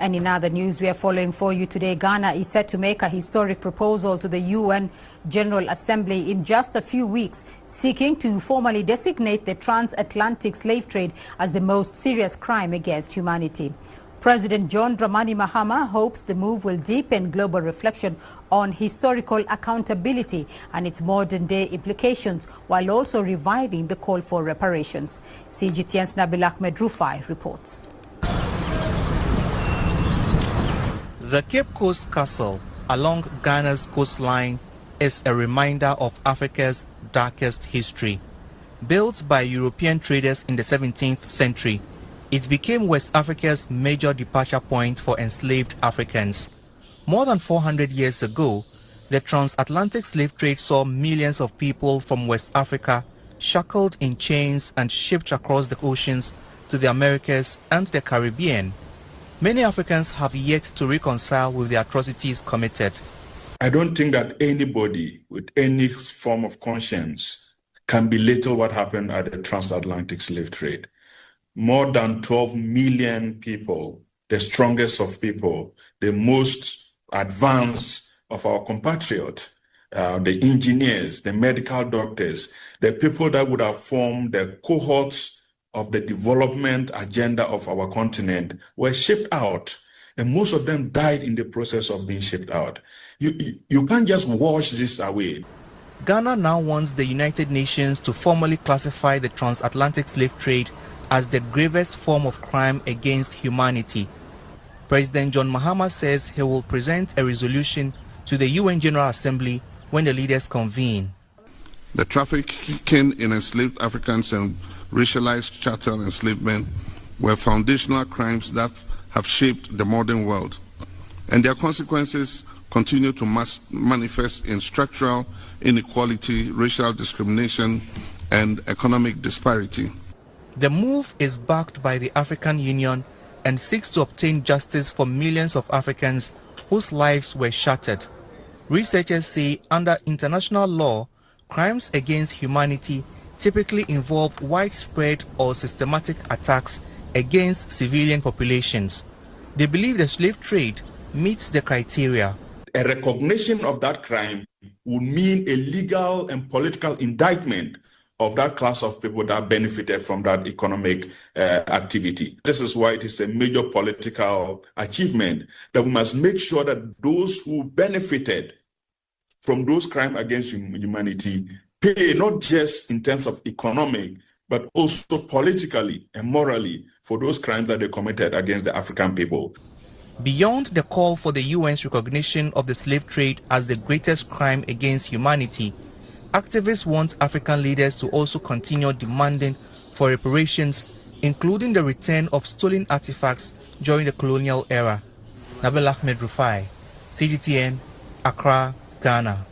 And in other news we are following for you today, Ghana is set to make a historic proposal to the UN General Assembly in just a few weeks, seeking to formally designate the transatlantic slave trade as the most serious crime against humanity. President John Dramani Mahama hopes the move will deepen global reflection on historical accountability and its modern-day implications, while also reviving the call for reparations. CGTN's Nabil Ahmed Rufai reports. The Cape Coast Castle along Ghana's coastline is a reminder of Africa's darkest history. Built by European traders in the 17th century, it became West Africa's major departure point for enslaved Africans. More than 400 years ago, the transatlantic slave trade saw millions of people from West Africa shackled in chains and shipped across the oceans to the Americas and the Caribbean. Many Africans have yet to reconcile with the atrocities committed. I don't think that anybody with any form of conscience can belittle what happened at the transatlantic slave trade. More than 12 million people, the strongest of people, the most advanced of our compatriots, the engineers, the medical doctors, the people that would have formed the cohorts of the development agenda of our continent were shipped out, and most of them died in the process of being shipped out. You can't just wash this away. Ghana now wants the United Nations to formally classify the transatlantic slave trade as the gravest form of crime against humanity. President John Mahama says he will present a resolution to the UN General Assembly when the leaders convene. The trafficking in enslaved Africans and racialized chattel enslavement were foundational crimes that have shaped the modern world, and their consequences continue to manifest in structural inequality, racial discrimination, and economic disparity. The move is backed by the African Union and seeks to obtain justice for millions of Africans whose lives were shattered. Researchers say under international law, crimes against humanity typically involve widespread or systematic attacks against civilian populations. They believe the slave trade meets the criteria. A recognition of that crime would mean a legal and political indictment of that class of people that benefited from that economic activity. This is why it is a major political achievement that we must make sure that those who benefited from those crimes against humanity pay, not just in terms of economic, but also politically and morally for those crimes that they committed against the African people. Beyond the call for the UN's recognition of the slave trade as the greatest crime against humanity, activists want African leaders to also continue demanding for reparations, including the return of stolen artifacts during the colonial era. Nabil Ahmed Rufai, CGTN, Accra, Ghana.